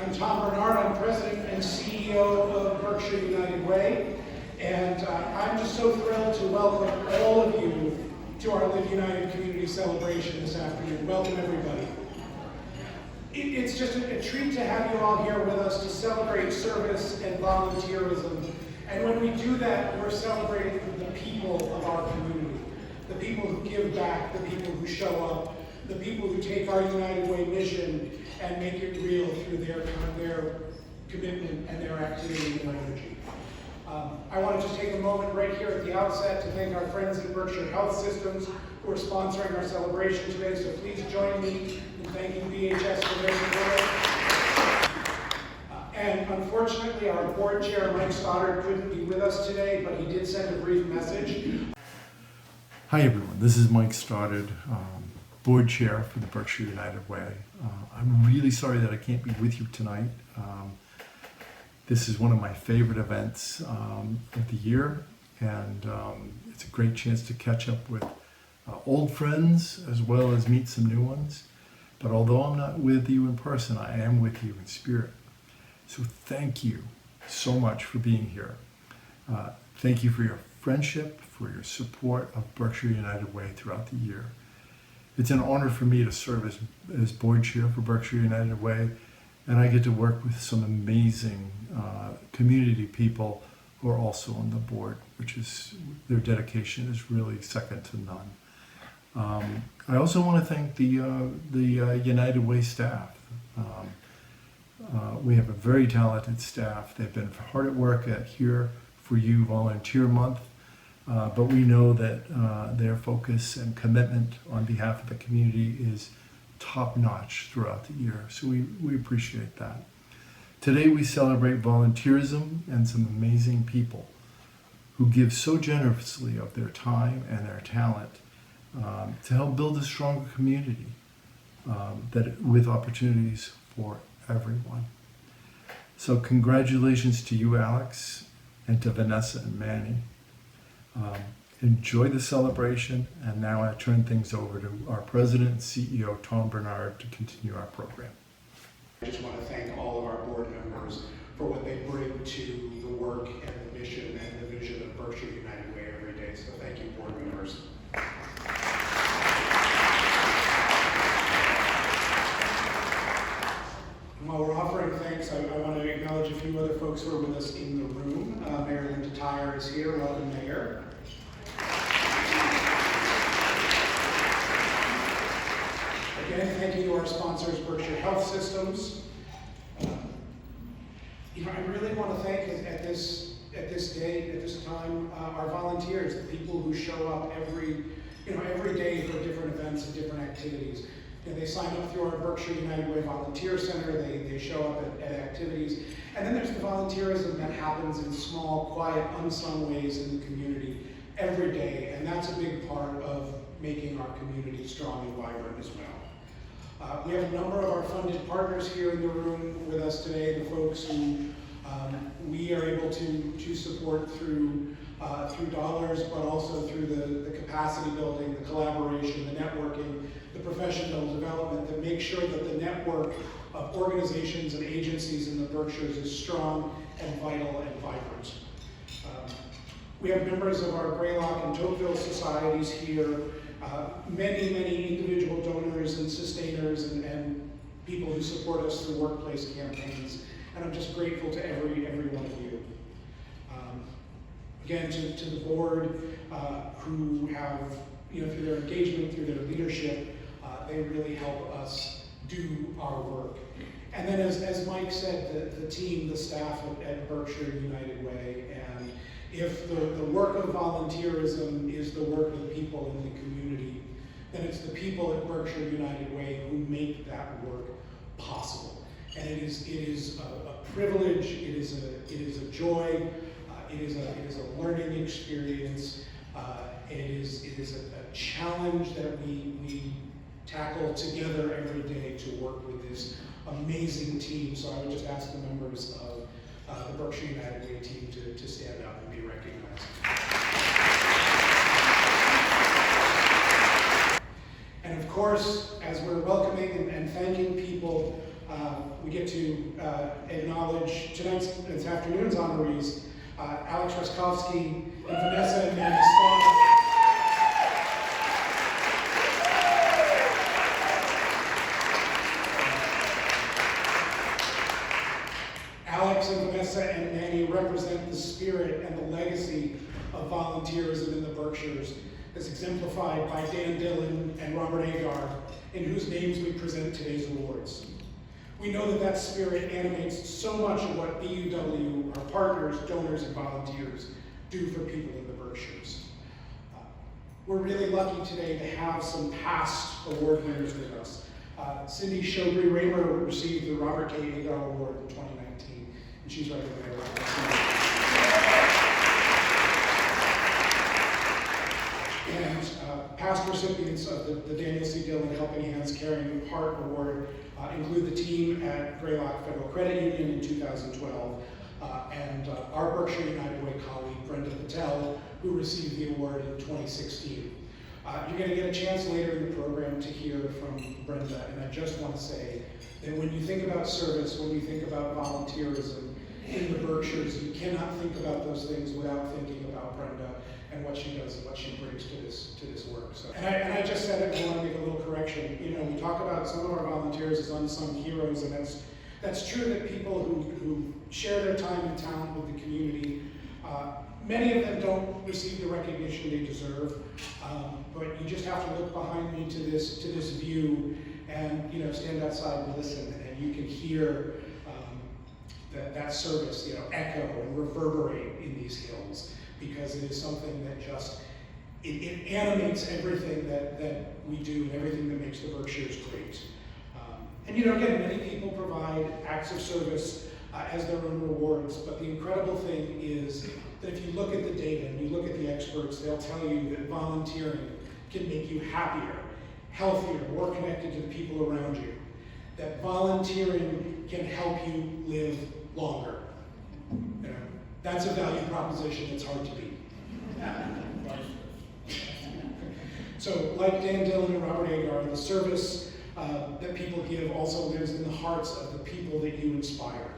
I'm Tom Bernard. I'm President and CEO of Berkshire United Way, and I'm just so thrilled to welcome all of you to our Live United Community Celebration this afternoon. Welcome, everybody. It's just a treat to have you all here with us to celebrate service and volunteerism. And when we do that, we're celebrating the people of our community, the people who give back, the people who show up, the people who take our United Way mission and make it real through their commitment and their activity and energy. I want to just take a moment right here at the outset to thank our friends at Berkshire Health Systems who are sponsoring our celebration today, so please join me in thanking BHS for their support. And unfortunately, our board chair, Mike Stoddard, couldn't be with us today, but he did send a brief message. Hi everyone, this is Mike Stoddard, board chair for the Berkshire United Way. I'm really sorry that I can't be with you tonight. This is one of my favorite events of the year, and it's a great chance to catch up with old friends as well as meet some new ones. But although I'm not with you in person, I am with you in spirit. So thank you so much for being here. Thank you for your friendship, for your support of Berkshire United Way throughout the year. It's an honor for me to serve as board chair for Berkshire United Way, and I get to work with some amazing community people who are also on the board, which is, their dedication is really second to none. I also want to thank the United Way staff. We have a very talented staff. They've been hard at work at Here For You Volunteer Month. But we know that their focus and commitment on behalf of the community is top-notch throughout the year, so we appreciate that. Today we celebrate volunteerism and some amazing people who give so generously of their time and their talent to help build a stronger community with opportunities for everyone. So congratulations to you, Alex, and to Vanessa and Manny. Enjoy the celebration, and now I turn things over to our President and CEO, Tom Bernard, to continue our program. I just want to thank all of our board members for what they bring to the work and the mission and the vision of Berkshire United Way every day. So thank you, board members. And while we're offering thanks, I want to acknowledge a few other folks who are with us in the room. Mayor Linda Tyre is here. Welcome, Mayor. Again, thank you to our sponsors, Berkshire Health Systems. I really want to thank at this time, our volunteers, the people who show up every day for different events and different activities. They sign up through our Berkshire United Way Volunteer Center. They show up at activities, and then there's the volunteerism that happens in small, quiet, unsung ways in the community every day, and that's a big part of making our community strong and vibrant as well. We have a number of our funded partners here in the room with us today, the folks who we are able to support through dollars, but also through the capacity building, the collaboration, the networking, the professional development that make sure that the network of organizations and agencies in the Berkshires is strong and vital and vibrant. We have members of our Greylock and Tocqueville societies here, many individual donors and sustainers and people who support us through workplace campaigns, and I'm just grateful to every one of you. Again, to the board who have, through their engagement, through their leadership, they really help us do our work. And then as Mike said, the team, the staff at Berkshire United Way, and if the work of volunteerism is the work of the people in the community, then it's the people at Berkshire United Way who make that work possible. And it is a privilege, it is a joy, it is a learning experience, it is a challenge that we tackle together every day to work with this amazing team. So I would just ask the members of the Berkshire United Way team to stand up and be recognized. And of course, as we're welcoming and thanking people, we get to acknowledge this afternoon's honorees, Alex Raskowski and Vanessa and Manny Slaughter. Alex and Vanessa and Manny represent the spirit and the legacy of volunteerism in the Berkshires, as exemplified by Dan Dillon and Robert Agar, in whose names we present today's awards. We know that that spirit animates so much of what BUW, our partners, donors, and volunteers do for people in the Berkshires. We're really lucky today to have some past award winners with us. Cindy Shobri Raymer received the Robert K. Agar Award in 2019, and she's right over there. And past recipients of the Daniel C. Dillon Helping Hands Caring Heart Award include the team at Greylock Federal Credit Union in 2012, and our Berkshire United Way colleague, Brenda Patel, who received the award in 2016. You're going to get a chance later in the program to hear from Brenda, and I just want to say that when you think about service, when you think about volunteerism in the Berkshires, you cannot think about those things without thinking about Brenda and what she does and what she brings to this work. So, and I just said it, and I want to make a little correction. You know, we talk about some of our volunteers as unsung heroes, and that's true that people who share their time and talent with the community, many of them don't receive the recognition they deserve, but you just have to look behind me to this view and, you know, stand outside and listen, and you can hear that service, you know, echo and reverberate in these hills, because it is something that just, it animates everything that we do and everything that makes the Berkshires great. And you know, again, many people provide acts of service as their own rewards, but the incredible thing is that if you look at the data and you look at the experts, they'll tell you that volunteering can make you happier, healthier, more connected to the people around you. That volunteering can help you live longer. You know, that's a value proposition that's hard to beat. So, like Dan Dillon and Robert Agar, the service that people give also lives in the hearts of the people that you inspire.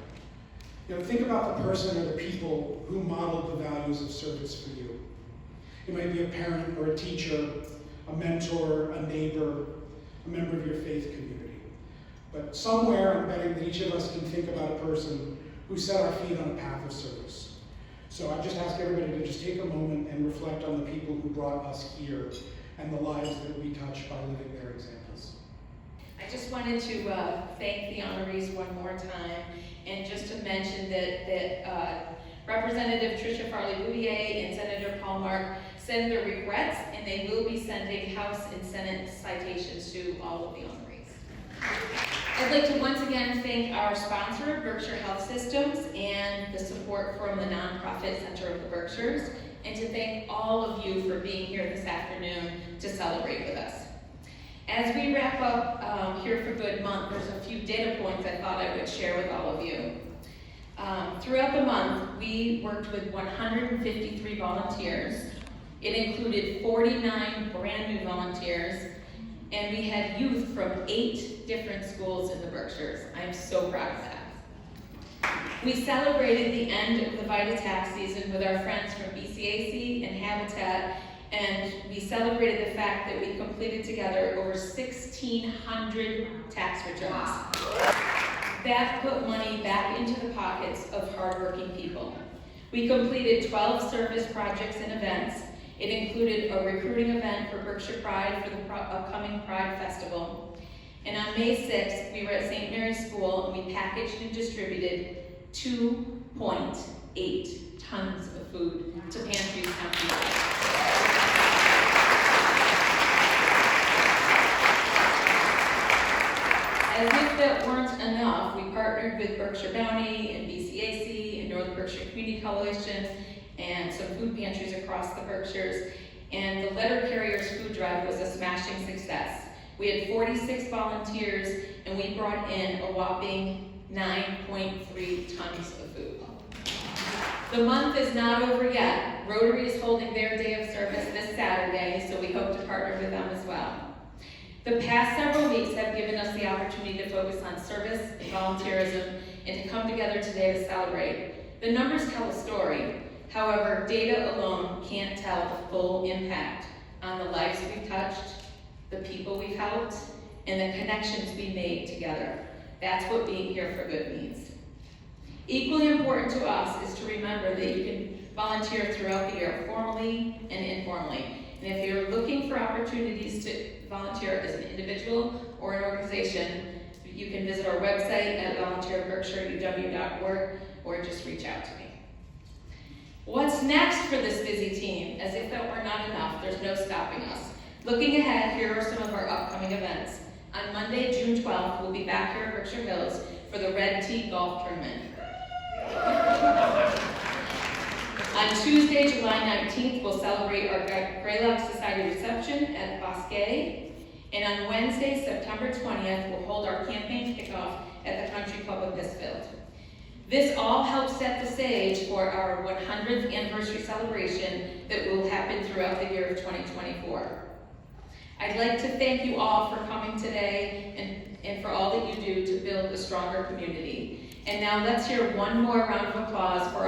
You know, think about the person or the people who modeled the values of service for you. It might be a parent or a teacher, a mentor, a neighbor, a member of your faith community. But somewhere, I'm betting that each of us can think about a person who set our feet on a path of service. So I just ask everybody to just take a moment and reflect on the people who brought us here and the lives that we touch by living their examples. I just wanted to thank the honorees one more time, and just to mention that Representative Tricia Farley-Bouvier and Senator Paul Mark send their regrets, and they will be sending House and Senate citations to all of the honorees. I'd like to once again thank our sponsor, Berkshire Health Systems, and the support from the Nonprofit Center of the Berkshires, and to thank all of you for being here this afternoon to celebrate with us. As we wrap up Here for Good month, there's a few data points I thought I would share with all of you. Throughout the month, we worked with 153 volunteers. It included 49 brand new volunteers, and we had youth from 8 different schools in the Berkshires. I am so proud of that. We celebrated the end of the VitaTax season with our friends from BCAC and Habitat, and we celebrated the fact that we completed together over 1,600 tax returns. That put money back into the pockets of hardworking people. We completed 12 service projects and events. It included a recruiting event for Berkshire Pride for the upcoming Pride Festival. And on May 6th, we were at St. Mary's School, and we packaged and distributed 2.8 tons of food to pantries countrywide. As if that weren't enough, we partnered with Berkshire Bounty and BCAC and North Berkshire Community Coalition and some food pantries across the Berkshires, and the Letter Carriers Food Drive was a smashing success. We had 46 volunteers, and we brought in a whopping 9.3 tons of food. The month is not over yet. Rotary is holding their day of service this Saturday, so we hope to partner with them as well. The past several weeks have given us the opportunity to focus on service and volunteerism and to come together today to celebrate. The numbers tell a story. However, data alone can't tell the full impact on the lives we've touched, the people we've helped, and the connections we made together. That's what being here for good means. Equally important to us is to remember that you can volunteer throughout the year, formally and informally. And if you're looking for opportunities to volunteer as an individual or an organization, you can visit our website at volunteerberkshireUW.org or just reach out to me. What's next for this busy team? As if that were not enough, there's no stopping us. Looking ahead, here are some of our upcoming events. On Monday, June 12th, we'll be back here at Berkshire Hills for the Red Tee Golf Tournament. On Tuesday, July 19th, we'll celebrate our Greylock Society reception at Bosquet. And on Wednesday, September 20th, we'll hold our campaign kickoff at the Country Club of Pittsfield. This all helps set the stage for our 100th anniversary celebration that will happen throughout the year of 2024. I'd like to thank you all for coming today and for all that you do to build a stronger community. And now let's hear one more round of applause for